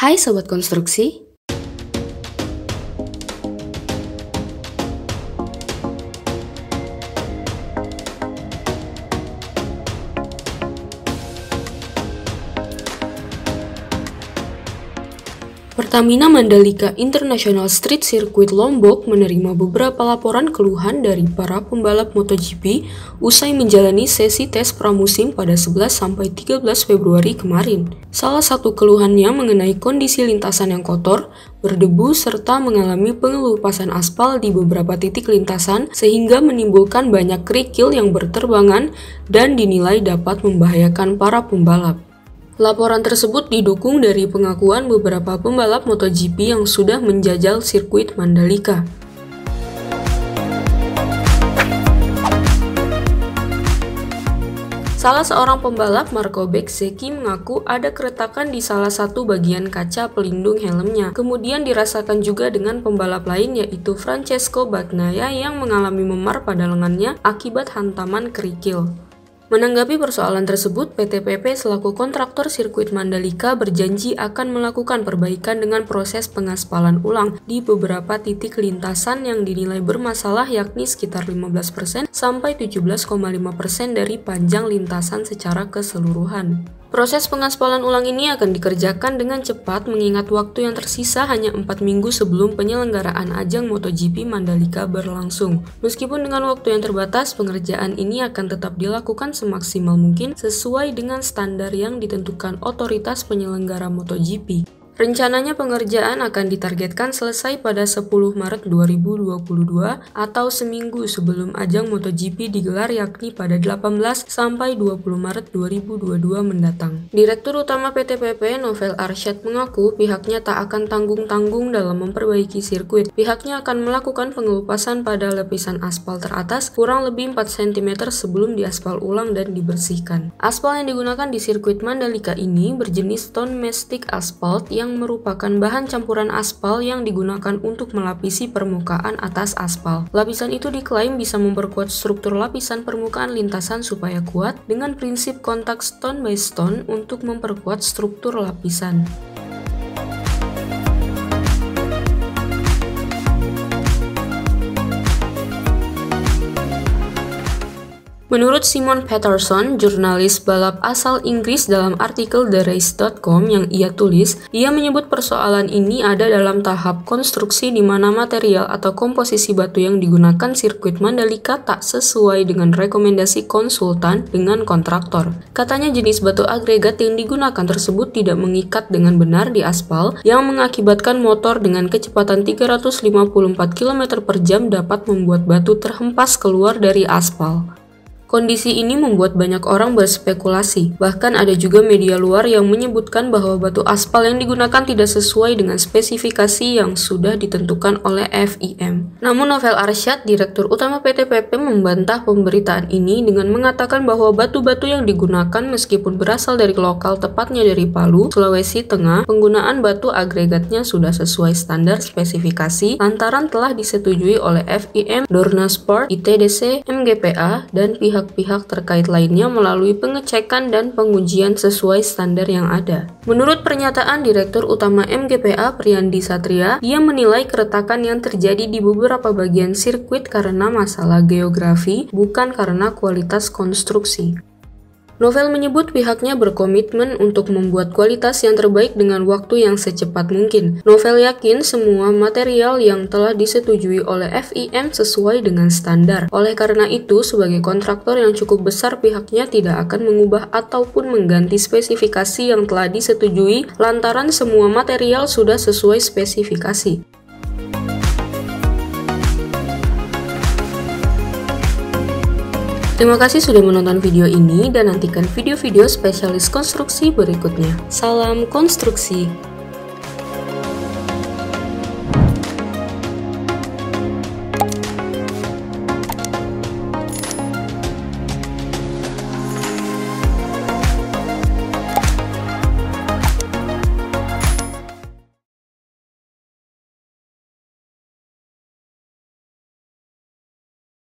Hai Sobat Konstruksi. Pertamina Mandalika International Street Circuit Lombok menerima beberapa laporan keluhan dari para pembalap MotoGP usai menjalani sesi tes pramusim pada 11-13 Februari kemarin. Salah satu keluhannya mengenai kondisi lintasan yang kotor, berdebu, serta mengalami pengelupasan aspal di beberapa titik lintasan sehingga menimbulkan banyak kerikil yang berterbangan dan dinilai dapat membahayakan para pembalap. Laporan tersebut didukung dari pengakuan beberapa pembalap MotoGP yang sudah menjajal sirkuit Mandalika. Salah seorang pembalap, Marco Bezzecchi, mengaku ada keretakan di salah satu bagian kaca pelindung helmnya. Kemudian dirasakan juga dengan pembalap lain yaitu Francesco Bagnaia yang mengalami memar pada lengannya akibat hantaman kerikil. Menanggapi persoalan tersebut, PT PP selaku kontraktor sirkuit Mandalika berjanji akan melakukan perbaikan dengan proses pengaspalan ulang di beberapa titik lintasan yang dinilai bermasalah, yakni sekitar 15% sampai 17,5% dari panjang lintasan secara keseluruhan. Proses pengaspalan ulang ini akan dikerjakan dengan cepat mengingat waktu yang tersisa hanya 4 minggu sebelum penyelenggaraan ajang MotoGP Mandalika berlangsung. Meskipun dengan waktu yang terbatas, pengerjaan ini akan tetap dilakukan semaksimal mungkin sesuai dengan standar yang ditentukan otoritas penyelenggara MotoGP. Rencananya pengerjaan akan ditargetkan selesai pada 10 Maret 2022 atau seminggu sebelum ajang MotoGP digelar, yakni pada 18 sampai 20 Maret 2022 mendatang. Direktur Utama PT PP Novel Arsyad mengaku pihaknya tak akan tanggung-tanggung dalam memperbaiki sirkuit. Pihaknya akan melakukan pengelupasan pada lapisan aspal teratas kurang lebih 4 cm sebelum diaspal ulang dan dibersihkan. Aspal yang digunakan di sirkuit Mandalika ini berjenis stone mastic asphalt yang merupakan bahan campuran aspal yang digunakan untuk melapisi permukaan atas aspal. Lapisan itu diklaim bisa memperkuat struktur lapisan permukaan lintasan supaya kuat dengan prinsip kontak stone by stone untuk memperkuat struktur lapisan. Menurut Simon Patterson, jurnalis balap asal Inggris, dalam artikel TheRace.com yang ia tulis, ia menyebut persoalan ini ada dalam tahap konstruksi di mana material atau komposisi batu yang digunakan sirkuit Mandalika tak sesuai dengan rekomendasi konsultan dengan kontraktor. Katanya jenis batu agregat yang digunakan tersebut tidak mengikat dengan benar di aspal yang mengakibatkan motor dengan kecepatan 354 km per jam dapat membuat batu terhempas keluar dari aspal. Kondisi ini membuat banyak orang berspekulasi. Bahkan ada juga media luar yang menyebutkan bahwa batu aspal yang digunakan tidak sesuai dengan spesifikasi yang sudah ditentukan oleh FIM. Namun Novel Arsyad, Direktur Utama PT PP, membantah pemberitaan ini dengan mengatakan bahwa batu-batu yang digunakan meskipun berasal dari lokal, tepatnya dari Palu, Sulawesi Tengah, penggunaan batu agregatnya sudah sesuai standar spesifikasi lantaran telah disetujui oleh FIM, Dorna Sport, ITDC, MGPA, dan pihak terkait lainnya melalui pengecekan dan pengujian sesuai standar yang ada. Menurut pernyataan Direktur Utama MGPA Priyandi Satria, ia menilai keretakan yang terjadi di beberapa bagian sirkuit karena masalah geografi, bukan karena kualitas konstruksi. Novel menyebut pihaknya berkomitmen untuk membuat kualitas yang terbaik dengan waktu yang secepat mungkin. Novel yakin semua material yang telah disetujui oleh FIM sesuai dengan standar. Oleh karena itu, sebagai kontraktor yang cukup besar, pihaknya tidak akan mengubah ataupun mengganti spesifikasi yang telah disetujui lantaran semua material sudah sesuai spesifikasi. Terima kasih sudah menonton video ini dan nantikan video-video spesialis konstruksi berikutnya. Salam konstruksi!